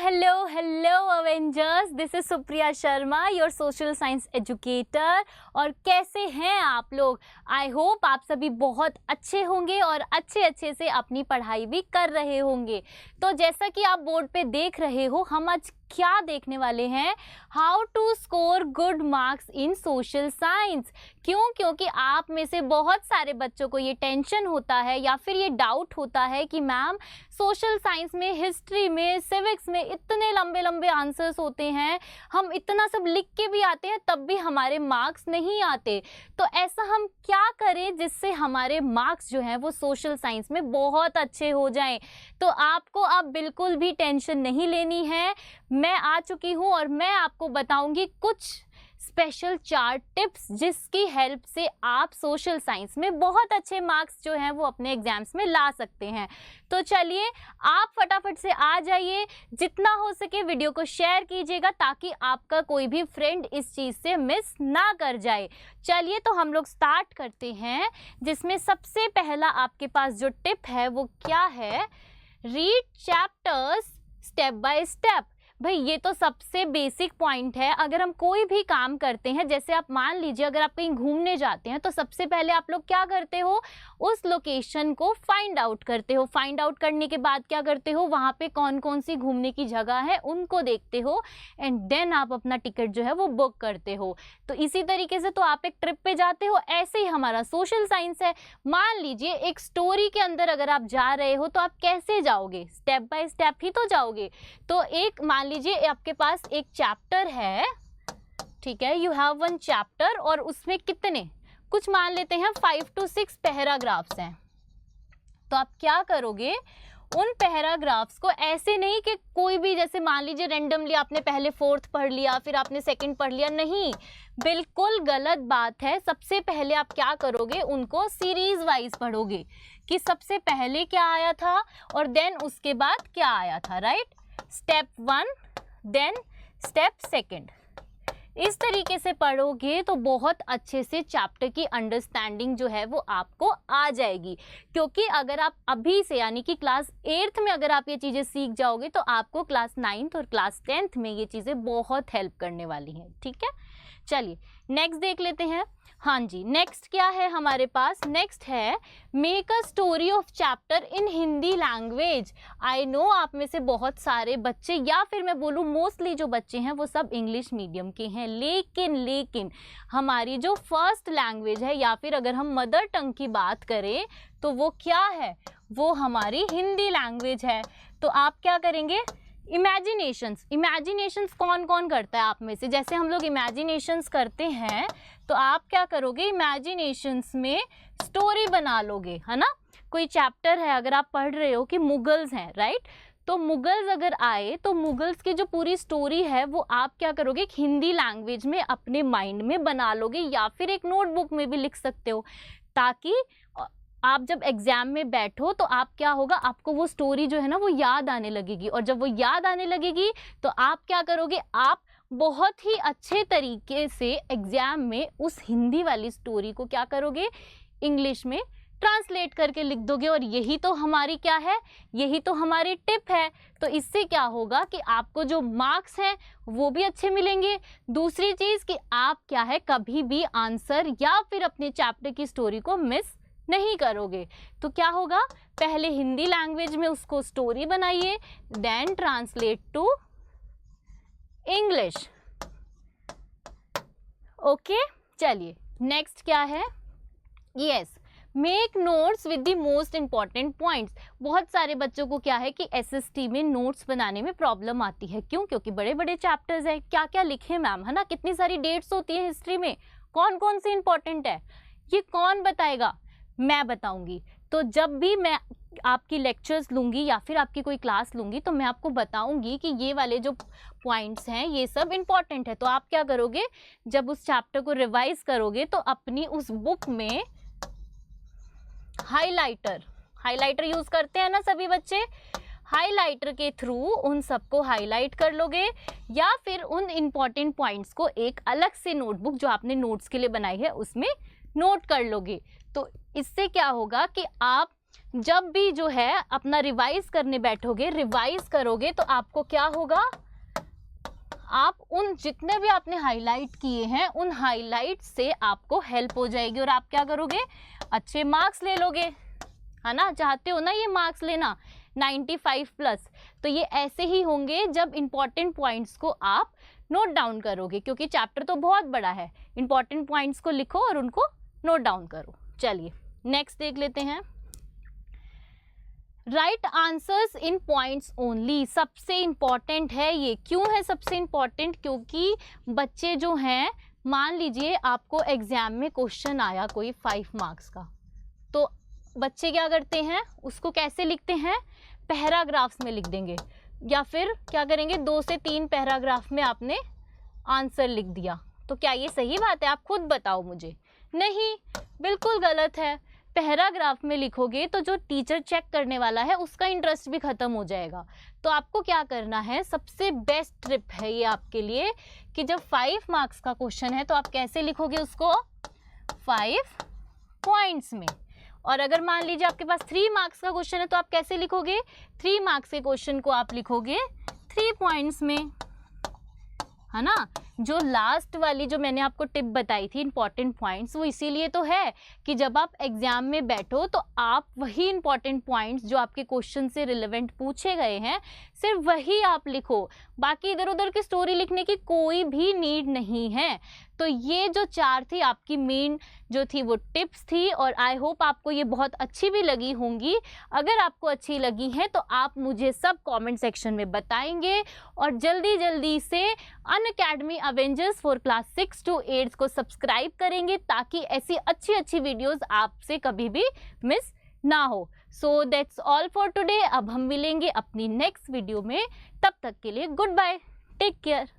Hello Avengers, this is Supriya Sharma, your social science educator. और कैसे हैं आप लोग? आई होप आप सभी बहुत अच्छे होंगे और अच्छे से अपनी पढ़ाई भी कर रहे होंगे। तो जैसा कि आप बोर्ड पे देख रहे हो, हम आज क्या देखने वाले हैं, how to score good marks in social science. क्योंकि आप में से बहुत सारे बच्चों को ये टेंशन होता है या फिर ये डाउट होता है कि मैम सोशल साइंस में, हिस्ट्री में, सिविक्स में इतने लंबे लंबे आंसर्स होते हैं, हम इतना सब लिख के भी आते हैं तब भी हमारे मार्क्स नहीं आते। तो ऐसा हम क्या करें जिससे हमारे मार्क्स जो हैं वो सोशल साइंस में बहुत अच्छे हो जाएं। तो आपको अब बिल्कुल भी टेंशन नहीं लेनी है। मैं आ चुकी हूँ और मैं आपको बताऊंगी कुछ स्पेशल 4 टिप्स जिसकी हेल्प से आप सोशल साइंस में बहुत अच्छे मार्क्स जो हैं वो अपने एग्जाम्स में ला सकते हैं। तो चलिए आप फटाफट से आ जाइए, जितना हो सके वीडियो को शेयर कीजिएगा ताकि आपका कोई भी फ्रेंड इस चीज़ से मिस ना कर जाए। चलिए तो हम लोग स्टार्ट करते हैं, जिसमें सबसे पहला आपके पास जो टिप है वो क्या है, read chapters step by step. भाई ये तो सबसे बेसिक पॉइंट है। अगर हम कोई भी काम करते हैं, जैसे आप मान लीजिए अगर आप कहीं घूमने जाते हैं तो सबसे पहले आप लोग क्या करते हो, उस लोकेशन को फाइंड आउट करते हो। फाइंड आउट करने के बाद क्या करते हो, वहाँ पे कौन कौन सी घूमने की जगह है उनको देखते हो एंड देन आप अपना टिकट जो है वो बुक करते हो। तो इसी तरीके से तो आप एक ट्रिप पे जाते हो, ऐसे ही हमारा सोशल साइंस है। मान लीजिए एक स्टोरी के अंदर अगर आप जा रहे हो तो आप कैसे जाओगे, स्टेप बाय स्टेप ही तो जाओगे। तो एक मान लीजिए आपके पास एक चैप्टर है, ठीक है, यू हैव वन चैप्टर और उसमें कितने, कुछ मान लेते हैं 5 to 6 पैराग्राफ्स हैं। तो आप क्या करोगे, उन पैराग्राफ्स को ऐसे नहीं कि कोई भी, जैसे मान लीजिए रेंडमली आपने पहले 4th पढ़ लिया फिर आपने 2nd पढ़ लिया, नहीं, बिल्कुल गलत बात है। सबसे पहले आप क्या करोगे, उनको सीरीज वाइज पढ़ोगे कि सबसे पहले क्या आया था और देन उसके बाद क्या आया था, राइट। स्टेप 1 देन स्टेप 2, इस तरीके से पढ़ोगे तो बहुत अच्छे से चैप्टर की अंडरस्टैंडिंग जो है वो आपको आ जाएगी। क्योंकि अगर आप अभी से यानी कि क्लास 8th में अगर आप ये चीज़ें सीख जाओगे तो आपको क्लास 9th और क्लास 10th में ये चीज़ें बहुत हेल्प करने वाली हैं, ठीक है। चलिए नेक्स्ट देख लेते हैं। हाँ जी, नेक्स्ट क्या है हमारे पास, नेक्स्ट है make a story of chapter in Hindi language. I know आप में से बहुत सारे बच्चे, या फिर मैं बोलूँ मोस्टली जो बच्चे हैं वो सब इंग्लिश मीडियम के हैं, लेकिन हमारी जो फर्स्ट लैंग्वेज है या फिर अगर हम मदर टंग की बात करें तो वो क्या है, वो हमारी हिंदी लैंग्वेज है। तो आप क्या करेंगे, इमेजिनेशंस कौन कौन करता है आप में से, जैसे हम लोग इमेजिनेशंस करते हैं तो आप क्या करोगे, इमेजिनेशंस में स्टोरी बना लोगे, है ना। कोई चैप्टर है, अगर आप पढ़ रहे हो कि मुगल्स हैं, राइट, तो मुगल्स अगर आए तो मुगल्स की जो पूरी स्टोरी है वो आप क्या करोगे, एक हिंदी लैंग्वेज में अपने माइंड में बना लोगे या फिर एक नोटबुक में भी लिख सकते हो, ताकि आप जब एग्जाम में बैठो तो आप क्या होगा, आपको वो स्टोरी जो है ना वो याद आने लगेगी। और जब वो याद आने लगेगी तो आप क्या करोगे, आप बहुत ही अच्छे तरीके से एग्जाम में उस हिंदी वाली स्टोरी को क्या करोगे, इंग्लिश में ट्रांसलेट करके लिख दोगे। और यही तो हमारी क्या है, यही तो हमारी टिप है। तो इससे क्या होगा कि आपको जो मार्क्स हैं वो भी अच्छे मिलेंगे। दूसरी चीज़ कि आप क्या है, कभी भी आंसर या फिर अपने चैप्टर की स्टोरी को मिस नहीं करोगे। तो क्या होगा, पहले हिंदी लैंग्वेज में उसको स्टोरी बनाइए, then translate to English. Okay, चलिए नेक्स्ट क्या है, yes, make notes with the most important points. बहुत सारे बच्चों को क्या है कि एसएसटी में नोट्स बनाने में प्रॉब्लम आती है। क्यों? क्योंकि बड़े बड़े चैप्टर्स हैं, क्या क्या लिखे मैम, है ना, कितनी सारी डेट्स होती है हिस्ट्री में, कौन कौन सी इंपॉर्टेंट है, ये कौन बताएगा, मैं बताऊंगी। तो जब भी मैं आपकी लेक्चर्स लूँगी या फिर आपकी कोई क्लास लूँगी तो मैं आपको बताऊंगी कि ये वाले जो पॉइंट्स हैं ये सब इम्पॉर्टेंट है। तो आप क्या करोगे, जब उस चैप्टर को रिवाइज करोगे तो अपनी उस बुक में हाइलाइटर यूज़ करते हैं ना सभी बच्चे, हाइलाइटर के थ्रू उन सबको हाईलाइट कर लोगे या फिर उन इम्पॉर्टेंट पॉइंट्स को एक अलग से नोटबुक जो आपने नोट्स के लिए बनाई है उसमें नोट कर लोगे। तो इससे क्या होगा कि आप जब भी जो है अपना रिवाइज करने बैठोगे, रिवाइज करोगे, तो आपको क्या होगा, आप उन जितने भी आपने हाईलाइट किए हैं उन हाईलाइट से आपको हेल्प हो जाएगी और आप क्या करोगे, अच्छे मार्क्स ले लोगे, है ना। चाहते हो ना ये मार्क्स लेना 95 प्लस, तो ये ऐसे ही होंगे जब इंपॉर्टेंट पॉइंट्स को आप नोट डाउन करोगे, क्योंकि चैप्टर तो बहुत बड़ा है। इंपॉर्टेंट पॉइंट्स को लिखो और उनको नोट डाउन करो। चलिए नेक्स्ट देख लेते हैं। Right answers in points only, सबसे इंपॉर्टेंट है ये। क्यों है सबसे इंपॉर्टेंट, क्योंकि बच्चे जो हैं, मान लीजिए आपको एग्जाम में क्वेश्चन आया कोई 5 मार्क्स का, तो बच्चे क्या करते हैं, उसको कैसे लिखते हैं, पैराग्राफ्स में लिख देंगे, या फिर क्या करेंगे, 2 से 3 पैराग्राफ में आपने आंसर लिख दिया। तो क्या ये सही बात है, आप खुद बताओ मुझे। नहीं, बिल्कुल गलत है। पैराग्राफ में लिखोगे तो जो टीचर चेक करने वाला है उसका इंटरेस्ट भी खत्म हो जाएगा। तो आपको क्या करना है, सबसे बेस्ट ट्रिप है ये आपके लिए कि जब 5 मार्क्स का क्वेश्चन है तो आप कैसे लिखोगे उसको, 5 पॉइंट्स में। और अगर मान लीजिए आपके पास 3 मार्क्स का क्वेश्चन है तो आप कैसे लिखोगे, 3 मार्क्स के क्वेश्चन को आप लिखोगे 3 पॉइंट्स में, है ना। जो लास्ट वाली जो मैंने आपको टिप बताई थी इंपॉर्टेंट पॉइंट्स, वो इसीलिए तो है कि जब आप एग्जाम में बैठो तो आप वही इंपॉर्टेंट पॉइंट्स जो आपके क्वेश्चन से रिलेवेंट पूछे गए हैं सिर्फ वही आप लिखो, बाकी इधर उधर की स्टोरी लिखने की कोई भी नीड नहीं है। तो ये जो 4 थी आपकी मेन जो थी वो टिप्स थी, और आई होप आपको ये बहुत अच्छी भी लगी होंगी। अगर आपको अच्छी लगी हैं तो आप मुझे सब कमेंट सेक्शन में बताएंगे, और जल्दी जल्दी से Unacademy Avengers for class 6 to 8 को सब्सक्राइब करेंगे ताकि ऐसी अच्छी अच्छी वीडियोस आपसे कभी भी मिस ना हो। So that's all for today. अब हम मिलेंगे अपनी नेक्स्ट वीडियो में, तब तक के लिए गुड बाय, टेक केयर।